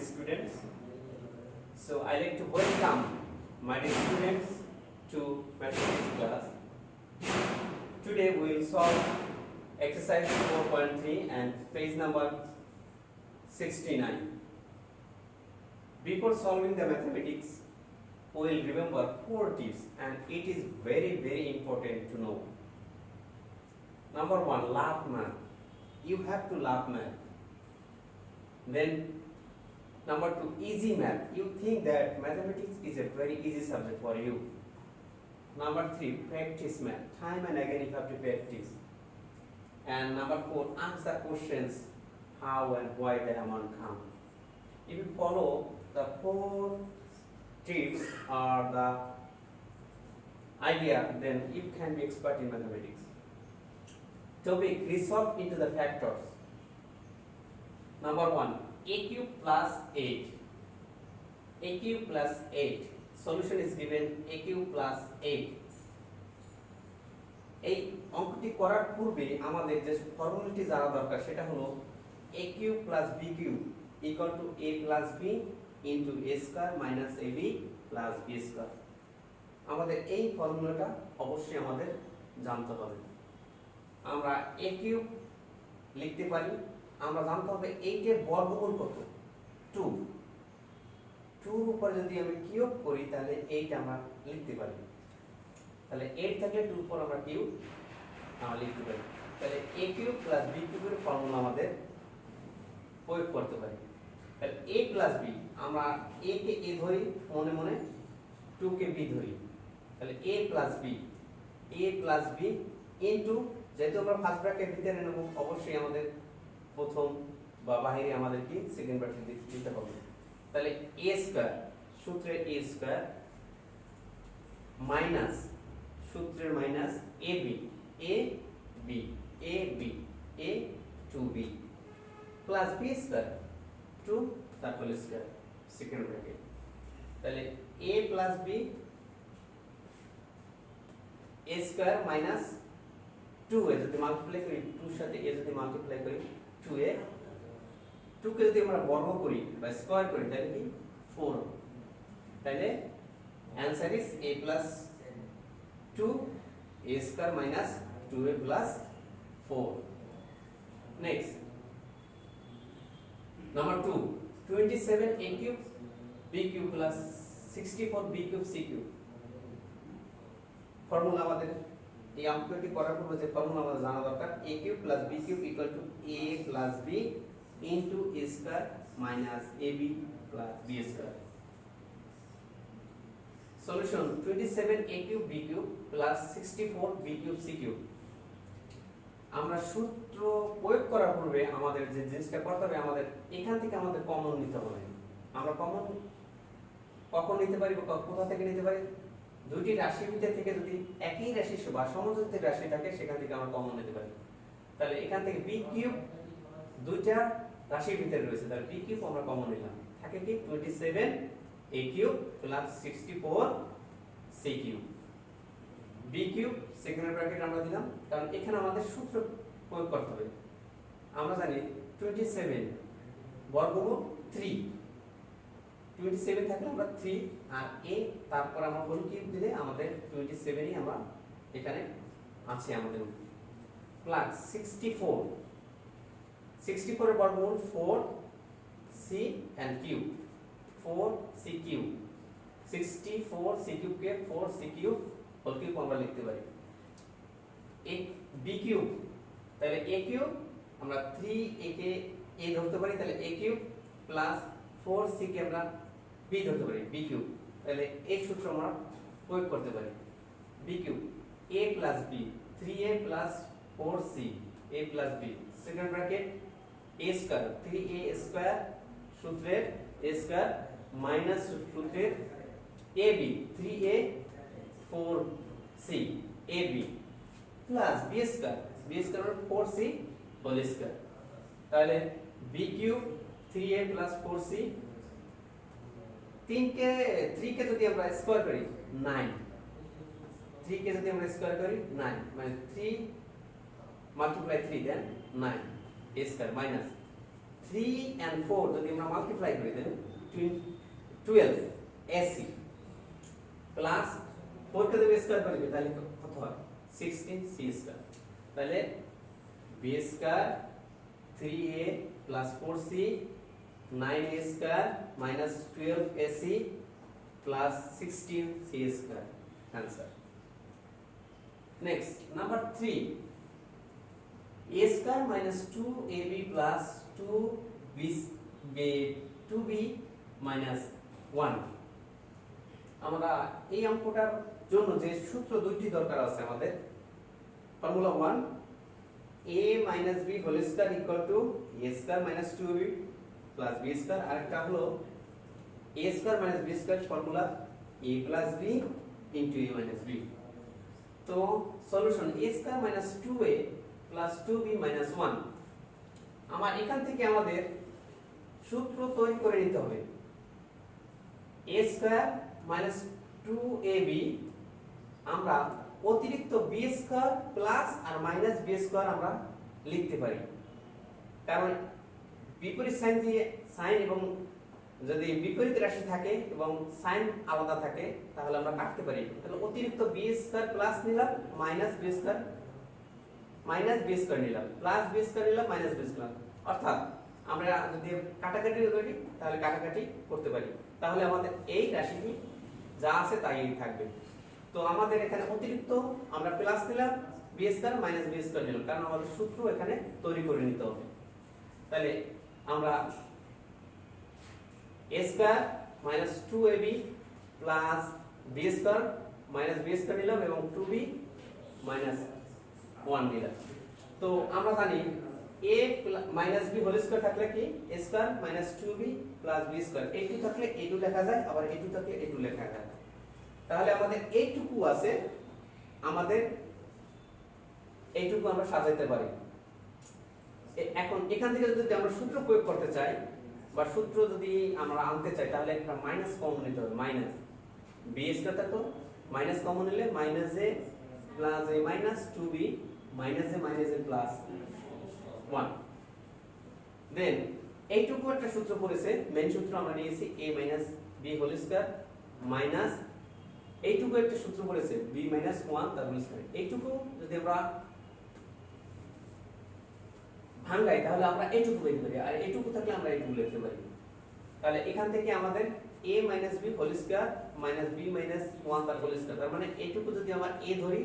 students. So I like to welcome my dear students to mathematics class. Today we will solve exercise 4.3 and page number 69. Before solving the mathematics, we will remember 4 tips, and it is very important to know. Number 1, love math. You have to love math. Then number 2, easy math. You think that mathematics is a very easy subject for you. Number 3, practice math. Time and again you have to practice. And number 4, answer questions how and why the amount come. If you follow the 4 tips or the idea, then you can be expert in mathematics. Topic, resolve into the factors. Number 1, a cube plus 8. A cube plus 8. Solution is given a cube plus 8. এই অঙ্কটি করার পূর্বে আমাদের যে ফর্মুলাটি জানা দরকার সেটা হলো a cube plus b cube equal to a plus b into a square minus ab plus b square. আমাদের এই ফর্মুলাটা অবশ্যই আমাদের জানতে হবে। আমরা a cube লিখতে পারি, আমরা জানতে হবে 8 এর বর্গমূল কত, 2। 2 এর উপর যদি আমি কিউব করি তাহলে 8 আমরা লিখতে পারি। তাহলে 8 থাকলে 2 এর উপর আমরা কিউব লিখতে পারি। তাহলে a কিউব প্লাস b কিউবের ফর্মুলা আমাদের প্রয়োগ করতে পারি। তাহলে a প্লাস b, আমরা a কে a ধরি, মনে মনে 2 কে b ধরি। তাহলে a প্লাস b ইনটু, যেহেতু আমরা ফার্স্ট ব্র্যাকেট ভিতরে নেব, অবশ্যই আমাদের প্রথম বা বাইরে আমাদের কি সেকেন্ড ব্র্যাকেট দিতে হবে। তাহলে a স্কয়ার, সূত্রের a স্কয়ার মাইনাস সূত্রের minus ab a 2b plus b square 2 তার হোল স্কয়ার সেকেন্ড ব্র্যাকেট। তাহলে a plus b a square minus 2 এ যদি মাল্টিপ্লাই করি, 2 এর সাথে a যদি মাল্টিপ্লাই করি 2a, 2 কে যদি আমরা বর্গ করি বা স্কয়ার করি তাহলে কি 4। তাহলে answer is a plus 2 a square minus 2a plus 4. Next, number 2, 27 a cube b cube plus 64 b cube c cube. Formula আমাদের এই অঙ্কটি করার পূর্বে যে ফর্মুলা আমাদের জানা দরকার, a cube plus b cube equal to a plus b into a square minus ab plus b square. Solution, 27 a cube b cube plus 64 b cube c cube. আমরা সূত্র প্রয়োগ করার পূর্বে আমাদের যে জিনিসটা করতে হবে, আমাদের এখান থেকে আমাদের কমন নিতে হবে। আমরা কমন কখন নিতে পারি বা কোথা থেকে নিতে পারি? দুইটি রাশির ভিতর থেকে যদি একই রাশি বা সমযোজী রাশি থাকে সেখান থেকে আমরা কমন নিতে পারি। তাহলে এখান থেকে b কিউব দুইটা রাশির ভিতরে রয়েছে, তাহলে b কিউব আমরা কমন নিলাম, থাকে কি 27 a cube plus 64 c cube। b cube second bracket আমরা দিলাম, কারণ এখানে আমাদের সূত্র প্রয়োগ করতে হবে। আমরা জানি 27 বর্গমূল 3, 27 থাকলে আমরা 3 আর a তারপর আমরা হোল কিউব দিলে আমাদের 27ই আমরা এখানে আছে আমাদের, প্লাস 64 এর বর্গমূল 4 c and cube 4c cube, 64c cube K 4c cube whole cube আমরা লিখতে পারি। a b কিউব, তাহলে a কিউব আমরা 3a কে a ধরতে পারি, তাহলে a কিউব প্লাস 4c কে আমরা b ধরতে পারি, b কিউব। তাহলে এই সূত্র আমরা প্রয়োগ করতে পারি। b cube a plus b, 3a plus 4c a plus b second bracket a square 3a square সূত্রের a স্কয়ার মাইনাস সূত্রের ab 3a 4c ab plus b square 4c whole square. তাহলে b cube 3a plus 4c, 3 কে যদি আমরা square করি 9, 3 কে যদি আমরা স্কয়ার করি 9, মানে 3 multiply 3 then 9 a square minus 3 and 4 যদি আমরা মাল্টিপ্লাই করি দেন 12 AC প্লাস 4 কে যদি স্কয়ার করি তাহলে কত হয় 16 C স্কয়ার তাহলে B square 3A plus 4C 9A square minus 12AC plus 16C square answer. Next, number 3 A square minus 2AB plus 2B minus 1 আমরা এই অঙ্কটার জন্য যে সূত্র দুইটি দরকার আছে আমাদের formula 1 a minus b whole square equal to a square minus 2b plus b square আরেকটা হলো a square minus b square formula a plus b into a minus b তো solution a square minus 2a plus 2b minus 1 আমার এখান থেকে আমাদের সূত্র তৈরি করে নিতে হবে a square minus 2ab আমরা অতিরিক্ত b স্কয়ার প্লাস আর মাইনাস b স্কয়ার আমরা লিখতে পারি কারণ বিপরীত সাইন দিয়ে সাইন এবং যদি বিপরীত রাশি থাকে এবং সাইন আলাদা থাকে তাহলে আমরা কাটতে পারি তাহলে অতিরিক্ত b স্কয়ার প্লাস নিলাম মাইনাস b স্কয়ার নিলাম প্লাস b স্কয়ার নিলাম মাইনাস b স্কয়ার অর্থাৎ আমরা যদি কাটাকাটি করি তাহলে কাটাকাটি করতে পারি তাহলে আমাদের এই রাশিটি যা আছে তাই থাকবে তো আমাদের এখানে অতিরিক্ত আমরা প্লাস নিলাম b square minus b square নিলাম কারণ আমাদের সূত্র এখানে তৈরি করে নিতে হবে তাহলে আমরা a square minus 2ab plus b square minus b square নিলাম এবং 2b মাইনাস 1 নিলাম তো আমরা জানি a minus b whole square থাকলে কি a square minus 2b plus b square a2 থাকলে a2 লেখা যায় আবার a2 থাকলে a2 লেখা যায় তাহলে আমাদের এইটুকু আছে আমাদের এইটুকু আমরা সাজাইতে পারি এখন এখান থেকে যদি আমরা সূত্র প্রয়োগ করতে চাই বা সূত্র যদি আমরা আনতে চাই তাহলে একটা মাইনাস কমন নিতে হবে মাইনাস b স্কয়ার থাকতো মাইনাস কমন নিলে minus a plus a minus 2b minus a plus 1 then এইটুকু একটা সূত্র পড়েছে মেইন সূত্র আমরা নিয়েছি a minus b whole square minus এইটুকু একটা সূত্র পড়েছে b 1 তার হোল স্কয়ার এইটুকু যদি আমরা ভাঙাই তাহলে আমরা এইটুকু লিখতে পারি আর এইটুকু থাকলে আমরা এইটুকু লিখতে পারি তাহলে এখান থেকে আমাদের a b whole square minus b 1 তার হোল স্কয়ার তার মানে এইটুকু যদি আমরা a ধরি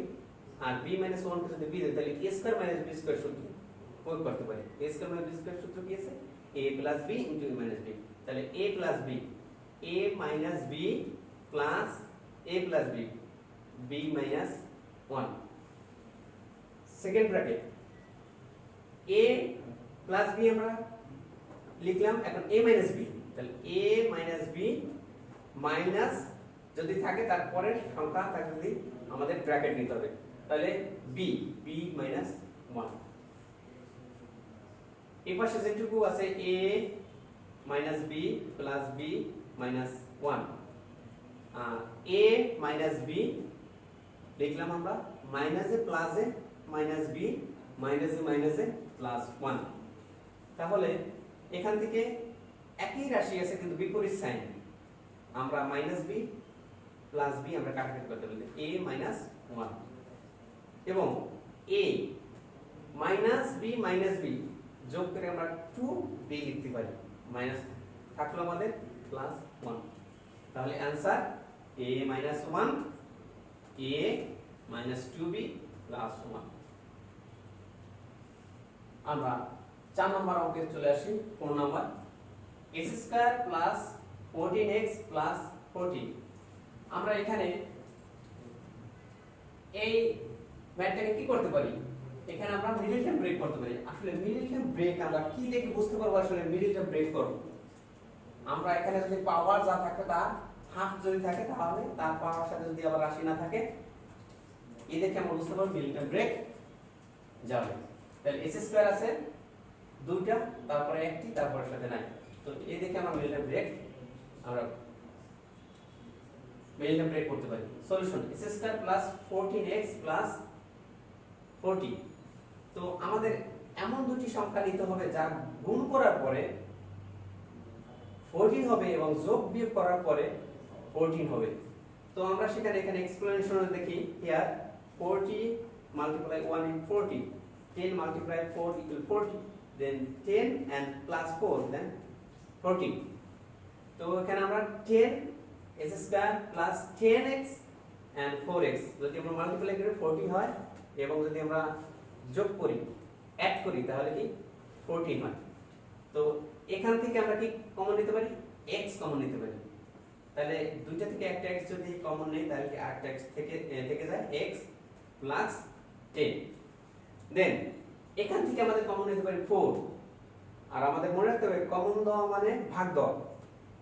আর b 1 কে যদি b ধরি তাহলে a square minus b square সূত্র প্রয়োগ করতে পারি a square minus b square সূত্র কি আছে a plus b into a minus b তাহলে a plus b a minus b plus a plus b b minus 1 second bracket a plus b আমরা লিখলাম এখন a minus b তাহলে a minus b minus যদি থাকে তারপরে সংখ্যা থাকে যদি আমাদের ব্র্যাকেট নিতে হবে তাহলে b b minus 1 এই পাশে যেটুকু আছে a minus b plus b minus 1 a minus b লিখলাম আমরা minus a plus a minus b minus a plus 1 তাহলে এখান থেকে একই রাশি আছে কিন্তু বিপরীত সাইন আমরা মাইনাস b প্লাস b আমরা কাটাকাটি করতে পারি a মাইনাস 1 এবং a minus b minus b যোগ করে আমরা 2b লিখতে পারি মাইনাস থাকলো আমাদের প্লাস 1 তাহলে answer a minus 1 a minus 2b plus 1 আমরা 4 নম্বর অঙ্কে চলে আসি 4 নম্বর x square plus 14x plus 14 আমরা এখানে এই ম্যাথটাকে কি করতে পারি এখানে আমরা মিডল টার্ম ব্রেক করতে পারি আসলে মিডল টার্ম ব্রেক আমরা কি দেখে বুঝতে পারবো আসলে মিডল টার্ম ব্রেক করব আমরা এখানে যদি পাওয়ার যা থাকে তা হাফ যদি থাকে তাহলে তার পাওয়ার সাথে যদি আবার রাশি না থাকে এই দেখে আমরা বুঝতে পারবো মিডল টার্ম ব্রেক যাবে তাহলে s স্কয়ার আছে দুইটা তারপরে একটি তারপরে সাথে নাই তো এই দেখে আমরা মিডল টার্ম ব্রেক আমরা মিডল টার্ম ব্রেক করতে পারি solution s square plus 14x plus 40 তো আমাদের এমন দুটি সংখ্যা নিতে হবে যা গুণ করার পরে 14 হবে এবং যোগ বিয়োগ করার পরে 14 হবে। তো আমরা সেখানে এখানে এক্সপ্লেনেশনে দেখি here 40 multiply 1 in 40, 10 multiply 4 equal 40, then 10 and plus 4 then 14. তো এখানে আমরা 10 s square plus 10x and 4x যদি আমরা মাল্টিপ্লাই করি 40 হয় এবং যদি আমরা যোগ করি অ্যাড করি তাহলে কি 14 হয়। তো এখান থেকে আমরা কি কমন নিতে পারি, x কমন নিতে পারি। তাহলে দুইটা থেকে একটা x যদি কমন নেই তাহলে কি আরেকটা x থেকে যায় x প্লাস 10। দেন এখান থেকে আমাদের কমন নিতে পারি 4, আর আমাদের মনে রাখতে হবে কমন দেওয়া মানে ভাগ দেওয়া।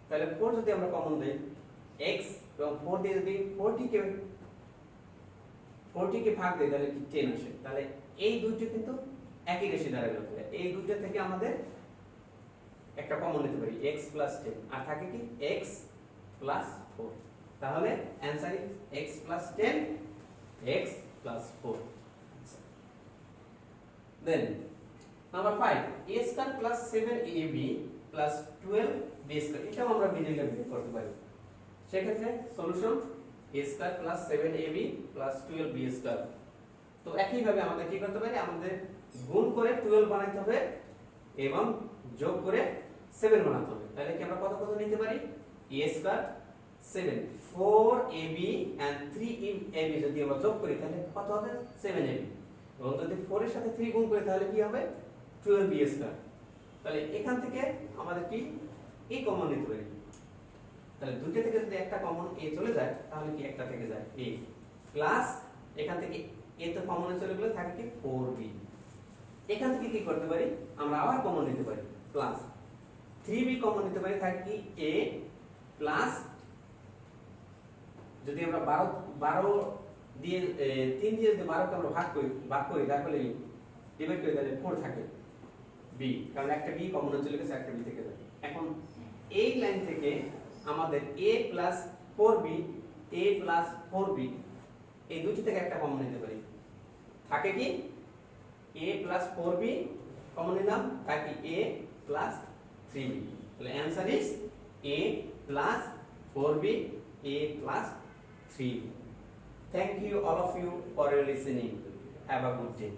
তাহলে 4 যদি আমরা কমন দেই x এবং 4 দিয়ে যদি 40 কে ভাগ দেই তাহলে কি 10 আসে। তাহলে এই দুইটা কিন্তু একই রেশিও দাঁড়াবে। এই দুইটা থেকে আমাদের একটা কমন নিতে পারি x প্লাস 10, আর থাকে কি x প্লাস 4। তাহলে answer is x plus 10, x plus 4। Then number 5 a square plus 7ab plus 12b square, এটাও আমরা মিডলে বের করতে পারি। সেক্ষেত্রে solution a square plus 7ab plus 12b square. তো একই ভাবে আমাদের কি করতে পারি, আমাদের গুণ করে 12 বানাইতে হবে এবং যোগ করে 7 বানাতে হবে। তাহলে কি আমরা কত কত নিতে পারি, a square 7 4ab and 3ab যদি আমরা যোগ করি তাহলে কত হবে 7ab, এবং যদি 4 এর সাথে 3 গুণ করি তাহলে কি হবে 12b স্কয়ার। তাহলে এখান থেকে আমাদের কি a কমন নিতে পারি। তাহলে দুটো থেকে যদি একটা কমন a চলে যায় তাহলে কি একটা থেকে যায় a প্লাস এখান থেকে a তো কমনে চলে গেলে থাকে কি 4b। এখান থেকে কি করতে পারি, আমরা আবার কমন নিতে পারি প্লাস 3b কমন নিতে পারি, থাকে কি a প্লাস যদি আমরা 12 দিয়ে 3 দিয়ে যদি 12 কে আমরা ভাগ করি তাহলে ডিভাইড করি তাহলে 4 থাকে b, কারণ একটা b কমনে চলে গেছে, একটা b থেকে যায়। এখন এই লাইন থেকে আমাদের a প্লাস 4b এই দুটি থেকে একটা কমন নিতে পারি, থাকে কি a প্লাস 4b কমন নিলাম, থাকে a প্লাস 3b। তাহলে answer is a plus 4b, a plus 3b. Thank you all of you for your listening. Have a good day.